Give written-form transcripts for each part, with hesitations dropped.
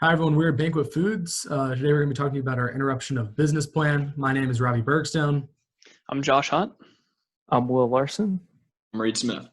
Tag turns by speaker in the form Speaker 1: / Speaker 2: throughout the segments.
Speaker 1: Hi, everyone. We're at Banquet Foods. Today, we're going to be talking about our interruption of business plan. My name is Robbie Bergstone.
Speaker 2: I'm Josh Hunt.
Speaker 3: I'm Will Larson.
Speaker 4: I'm Reed Smith.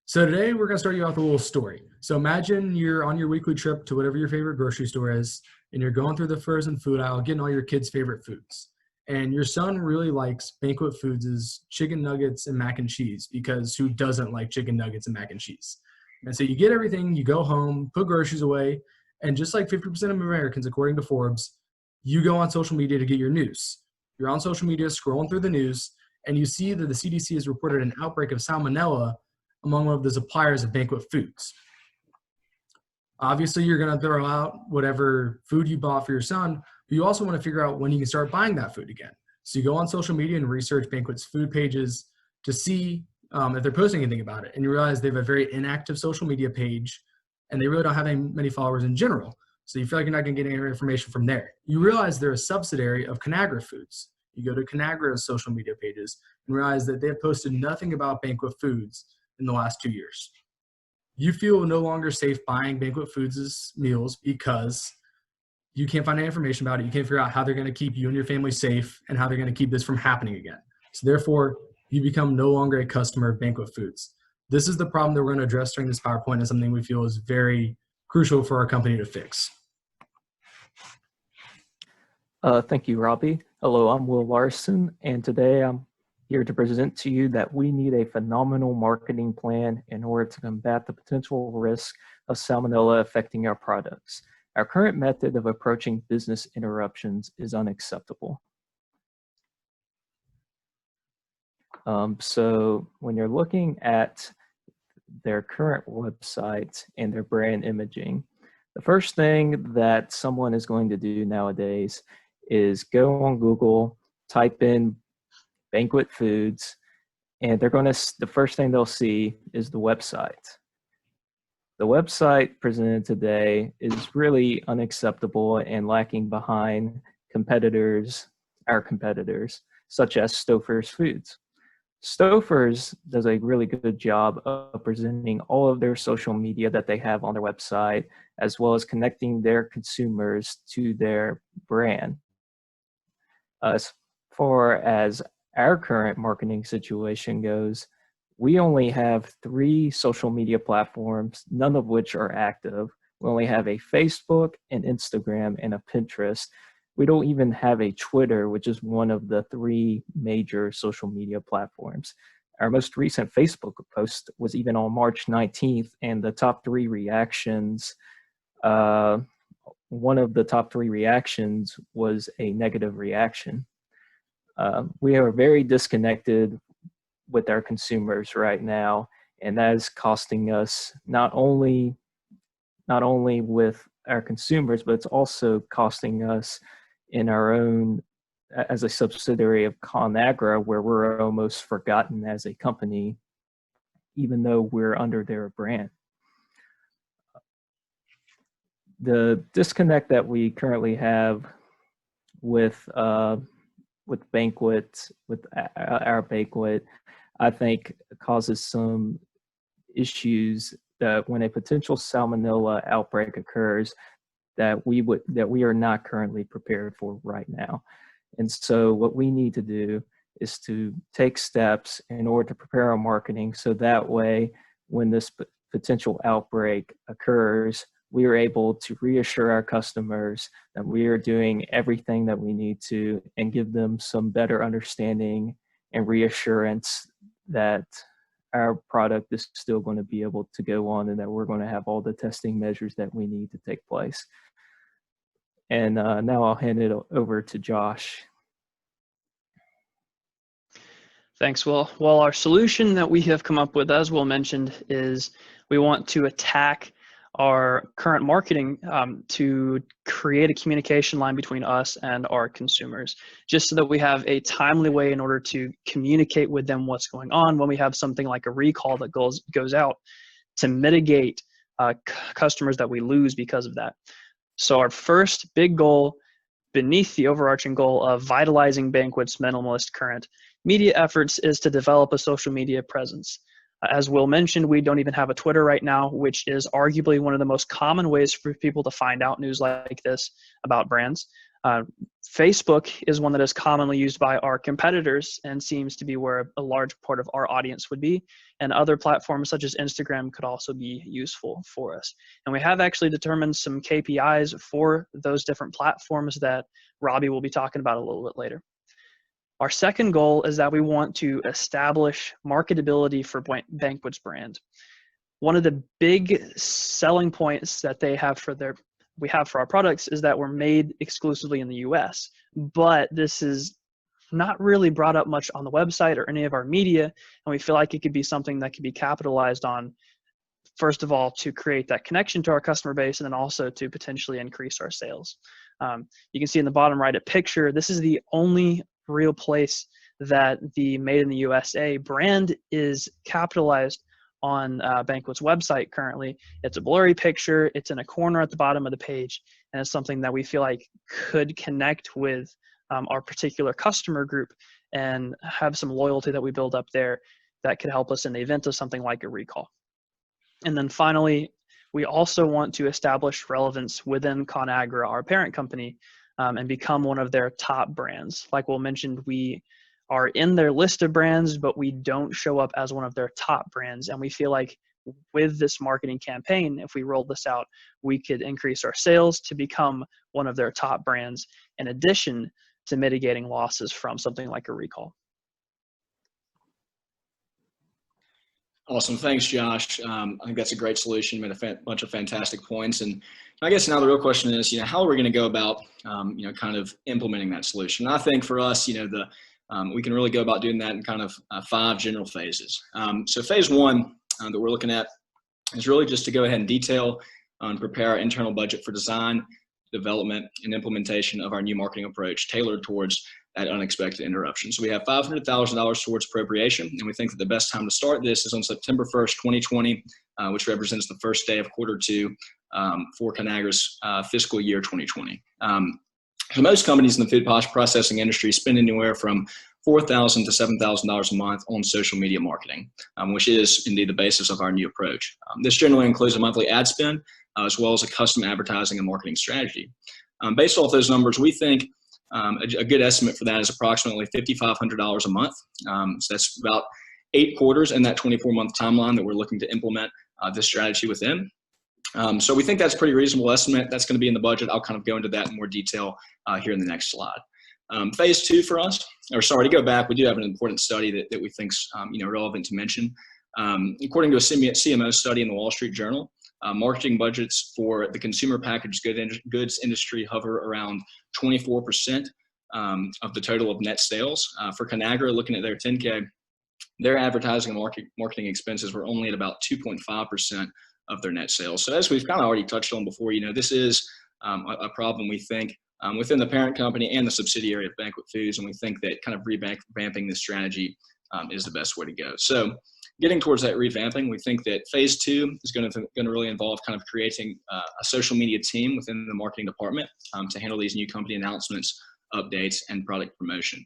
Speaker 1: So today, we're going to start you off with a little story. So imagine you're on your weekly trip to whatever your favorite grocery store is, and you're going through the frozen food aisle, getting all your kids' favorite foods. And your son really likes Banquet Foods' chicken nuggets and mac and cheese, because who doesn't like chicken nuggets and mac and cheese? And so you get everything, you go home, put groceries away, and just like 50% of Americans, according to Forbes, you go on social media to get your news. You're on social media scrolling through the news, and you see that the CDC has reported an outbreak of Salmonella among one of the suppliers of Banquet Foods. Obviously, you're going to throw out whatever food you bought for your son, but you also want to figure out when you can start buying that food again. So you go on social media and research Banquet's food pages to see if they're posting anything about it. And you realize they have a very inactive social media page, and they really don't have many followers in general. So you feel like you're not going to get any information from there. You realize they're a subsidiary of Conagra Foods. You go to Conagra's social media pages and realize that they have posted nothing about Banquet Foods in the last 2 years. You feel no longer safe buying Banquet Foods' meals because you can't find any information about it. You can't figure out how they're going to keep you and your family safe and how they're going to keep this from happening again. So therefore, you become no longer a customer of Banquet Foods. This is the problem that we're going to address during this PowerPoint, and something we feel is very crucial for our company to fix.
Speaker 3: Thank you, Robbie. Hello, I'm Will Larson, and today I'm here to present to you that we need a phenomenal marketing plan in order to combat the potential risk of Salmonella affecting our products. Our current method of approaching business interruptions is unacceptable. So when you're looking at their current website and their brand imaging, the first thing that someone is going to do nowadays is go on Google, type in Banquet Foods, and the first thing they'll see is the website. The website presented today is really unacceptable and lacking behind our competitors, such as Stouffer's Foods. Stouffer's does a really good job of presenting all of their social media that they have on their website, as well as connecting their consumers to their brand. As far as our current marketing situation goes, we only have 3 social media platforms, none of which are active. We only have a Facebook, an Instagram, and a Pinterest. We don't even have a Twitter, which is one of the 3 major social media platforms. Our most recent Facebook post was even on March 19th, and the top 3 reactions, one of the top 3 reactions was a negative reaction. We are very disconnected with our consumers right now, and that is costing us not only with our consumers, but it's also costing us in our own, as a subsidiary of Conagra, where we're almost forgotten as a company, even though we're under their brand. The disconnect that we currently have with Banquet, with our Banquet, I think causes some issues that when a potential Salmonella outbreak occurs, that we are not currently prepared for right now. And so what we need to do is to take steps in order to prepare our marketing, so that way when this potential outbreak occurs, we are able to reassure our customers that we are doing everything that we need to, and give them some better understanding and reassurance that our product is still going to be able to go on, and that we're going to have all the testing measures that we need to take place. And now I'll hand it over to Josh.
Speaker 2: Thanks, Will. Well, our solution that we have come up with, as Will mentioned, is we want to attack our current marketing to create a communication line between us and our consumers, just so that we have a timely way in order to communicate with them what's going on when we have something like a recall that goes out, to mitigate customers that we lose because of that. So our first big goal, beneath the overarching goal of vitalizing Banquet's minimalist current media efforts, is to develop a social media presence. As Will mentioned, we don't even have a Twitter right now, which is arguably one of the most common ways for people to find out news like this about brands. Facebook is one that is commonly used by our competitors and seems to be where a large part of our audience would be. And other platforms such as Instagram could also be useful for us. And we have actually determined some KPIs for those different platforms that Robbie will be talking about a little bit later. Our second goal is that we want to establish marketability for Banquet's brand. One of the big selling points that we have for our products is that we're made exclusively in the US, but this is not really brought up much on the website or any of our media, and we feel like it could be something that could be capitalized on, first of all, to create that connection to our customer base, and then also to potentially increase our sales. You can see in the bottom right a picture. This is the only real place that the Made in the USA brand is capitalized on Banquet's website currently. It's a blurry picture, it's in a corner at the bottom of the page, and it's something that we feel like could connect with our particular customer group and have some loyalty that we build up there that could help us in the event of something like a recall. And then finally, we also want to establish relevance within ConAgra, our parent company, and become one of their top brands. Like Will mentioned, we are in their list of brands, but we don't show up as one of their top brands. And we feel like with this marketing campaign, if we roll this out, we could increase our sales to become one of their top brands, in addition to mitigating losses from something like a recall.
Speaker 4: Awesome. Thanks, Josh. I think that's a great solution. Made a bunch of fantastic points. And I guess now the real question is, how are we going to go about, kind of implementing that solution? And I think for us, we can really go about doing that in kind of 5 general phases. So phase 1 that we're looking at is really just to go ahead and detail and prepare our internal budget for design, development, and implementation of our new marketing approach tailored towards that unexpected interruption. So we have $500,000 towards appropriation, and we think that the best time to start this is on September 1st, 2020, which represents the first day of Q2 for ConAgra's fiscal year 2020. So most companies in the food processing industry spend anywhere from $4,000 to $7,000 a month on social media marketing, which is indeed the basis of our new approach. This generally includes a monthly ad spend, as well as a custom advertising and marketing strategy. Based off those numbers, we think a good estimate for that is approximately $5,500 a month. So that's about 8 quarters in that 24-month timeline that we're looking to implement this strategy within. So we think that's a pretty reasonable estimate. That's going to be in the budget. I'll kind of go into that in more detail here in the next slide. Phase 2 for us, to go back, we do have an important study that we think's relevant to mention. According to a CMO study in the Wall Street Journal, marketing budgets for the consumer packaged goods industry hover around 24% of the total of net sales. For ConAgra, looking at their 10K, their advertising and marketing expenses were only at about 2.5% of their net sales. So as we've kind of already touched on before, this is a problem we think within the parent company and the subsidiary of Banquet Foods, and we think that kind of revamping this strategy is the best way to go. So getting towards that revamping, we think that phase 2 is going to really involve kind of creating a social media team within the marketing department to handle these new company announcements, updates, and product promotion.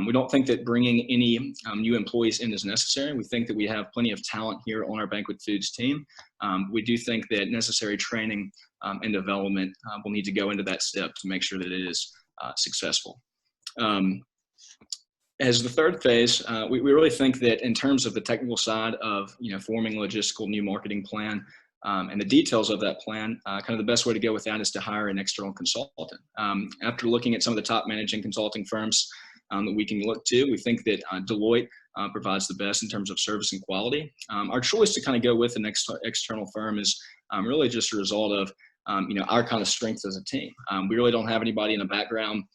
Speaker 4: We don't think that bringing any new employees in is necessary. We think that we have plenty of talent here on our Banquet Foods team. We do think that necessary training and development will need to go into that step to make sure that it is successful. As the third phase, we really think that in terms of the technical side of forming a logistical new marketing plan and the details of that plan, kind of the best way to go with that is to hire an external consultant. After looking at some of the top managing consulting firms that we can look to, we think that Deloitte provides the best in terms of service and quality. Our choice to kind of go with an external firm is really just a result of our kind of strengths as a team. We really don't have anybody in a background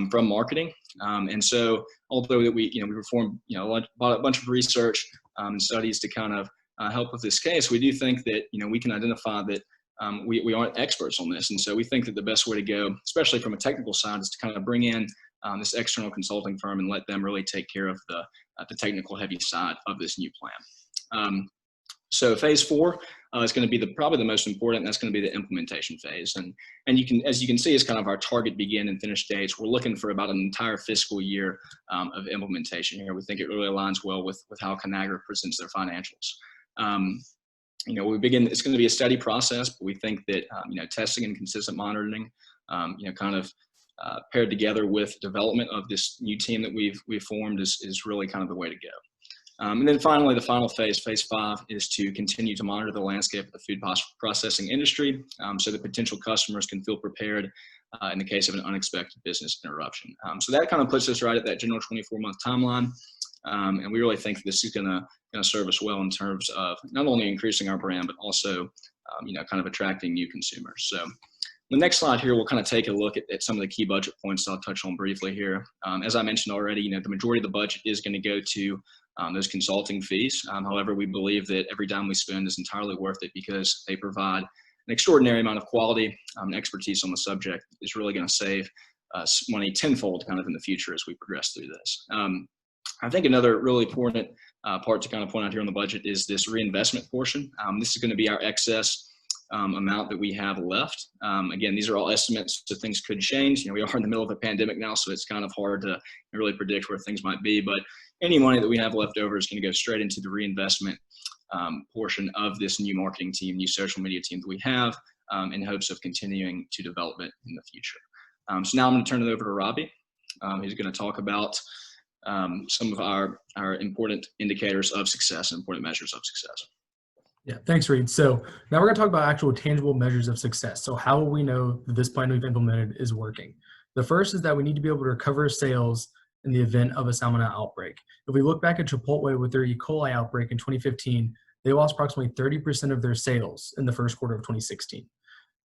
Speaker 4: from marketing, and so although that we perform a bunch of research and studies to kind of help with this case, we do think that we can identify that we aren't experts on this, and so we think that the best way to go, especially from a technical side, is to kind of bring in this external consulting firm and let them really take care of the technical heavy side of this new plan. So phase 4 is going to be probably the most important. And that's going to be the implementation phase. And you can, as you can see, is kind of our target begin and finish dates. We're looking for about an entire fiscal year of implementation here. We think it really aligns well with how Conagra presents their financials. It's going to be a steady process, but we think that, testing and consistent monitoring, kind of paired together with development of this new team that we've formed is really kind of the way to go. And then finally, the final phase 5, is to continue to monitor the landscape of the food processing industry so that potential customers can feel prepared in the case of an unexpected business interruption. So that kind of puts us right at that general 24-month timeline. And we really think this is going to serve us well in terms of not only increasing our brand, but also, kind of attracting new consumers. So the next slide here, we'll kind of take a look at some of the key budget points I'll touch on briefly here. As I mentioned already, the majority of the budget is going to go to those consulting fees. However, we believe that every dime we spend is entirely worth it because they provide an extraordinary amount of quality and expertise on the subject. Is really going to save money tenfold kind of in the future as we progress through this. I think another really important part to kind of point out here on the budget is this reinvestment portion. This is going to be our excess amount that we have left. Again, these are all estimates, so things could change. We are in the middle of a pandemic now, so it's kind of hard to really predict where things might be. But any money that we have left over is going to go straight into the reinvestment portion of this new marketing team, new social media team that we have, in hopes of continuing to develop it in the future. So now I'm going to turn it over to Robbie. He's going to talk about some of our important indicators of success and important measures of success.
Speaker 1: Yeah, thanks, Reed. So now we're going to talk about actual tangible measures of success. So how will we know that this plan we've implemented is working? The first is that we need to be able to recover sales in the event of a Salmonella outbreak. If we look back at Chipotle with their E. coli outbreak in 2015, they lost approximately 30% of their sales in the first quarter of 2016.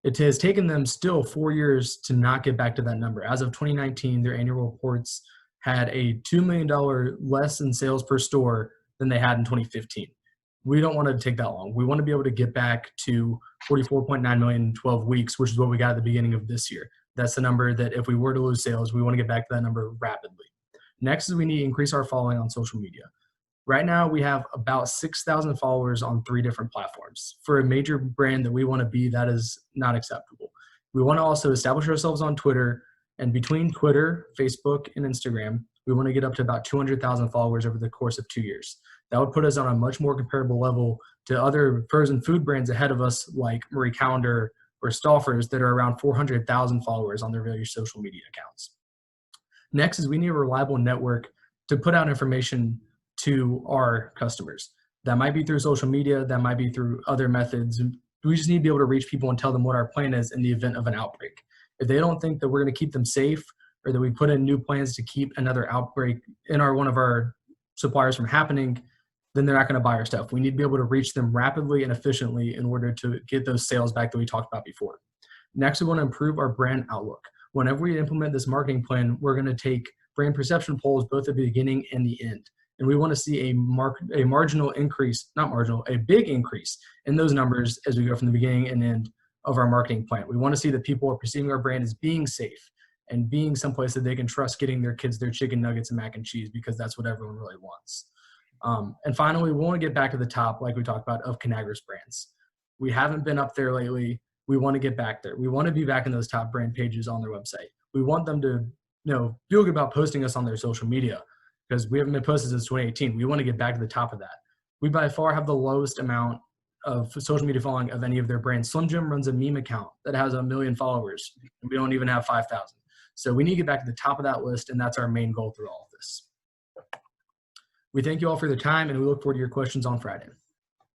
Speaker 1: It has taken them still 4 years to not get back to that number. As of 2019, their annual reports had a $2 million less in sales per store than they had in 2015. We don't want to take that long. We want to be able to get back to 44.9 million in 12 weeks, which is what we got at the beginning of this year. That's the number that if we were to lose sales, we want to get back to that number rapidly. Next is we need to increase our following on social media. Right now, we have about 6,000 followers on 3 different platforms. For a major brand that we want to be, that is not acceptable. We want to also establish ourselves on Twitter, and between Twitter, Facebook, and Instagram, we want to get up to about 200,000 followers over the course of 2 years. That would put us on a much more comparable level to other frozen food brands ahead of us, like Marie Callender's or Stauffer's, that are around 400,000 followers on their various social media accounts. Next is we need a reliable network to put out information to our customers. That might be through social media, that might be through other methods. We just need to be able to reach people and tell them what our plan is in the event of an outbreak. If they don't think that we're going to keep them safe, or that we put in new plans to keep another outbreak in one of our suppliers from happening, then they're not going to buy our stuff. We need to be able to reach them rapidly and efficiently in order to get those sales back that we talked about before. Next, we want to improve our brand outlook. Whenever we implement this marketing plan, we're going to take brand perception polls both at the beginning and the end. And we want to see a marginal increase, not marginal, a big increase in those numbers as we go from the beginning and end of our marketing plan. We want to see that people are perceiving our brand as being safe and being someplace that they can trust getting their kids their chicken nuggets and mac and cheese, because that's what everyone really wants. And finally, we want to get back to the top, like we talked about, of Conagra's brands. We haven't been up there lately. We want to get back there. We want to be back in those top brand pages on their website. We want them to, feel good about posting us on their social media, because we haven't been posted since 2018. We want to get back to the top of that. We by far have the lowest amount of social media following of any of their brands. Slim Jim runs a meme account that has 1 million followers, and we don't even have 5,000. So we need to get back to the top of that list, and that's our main goal through all of this. We thank you all for the time, and we look forward to your questions on Friday.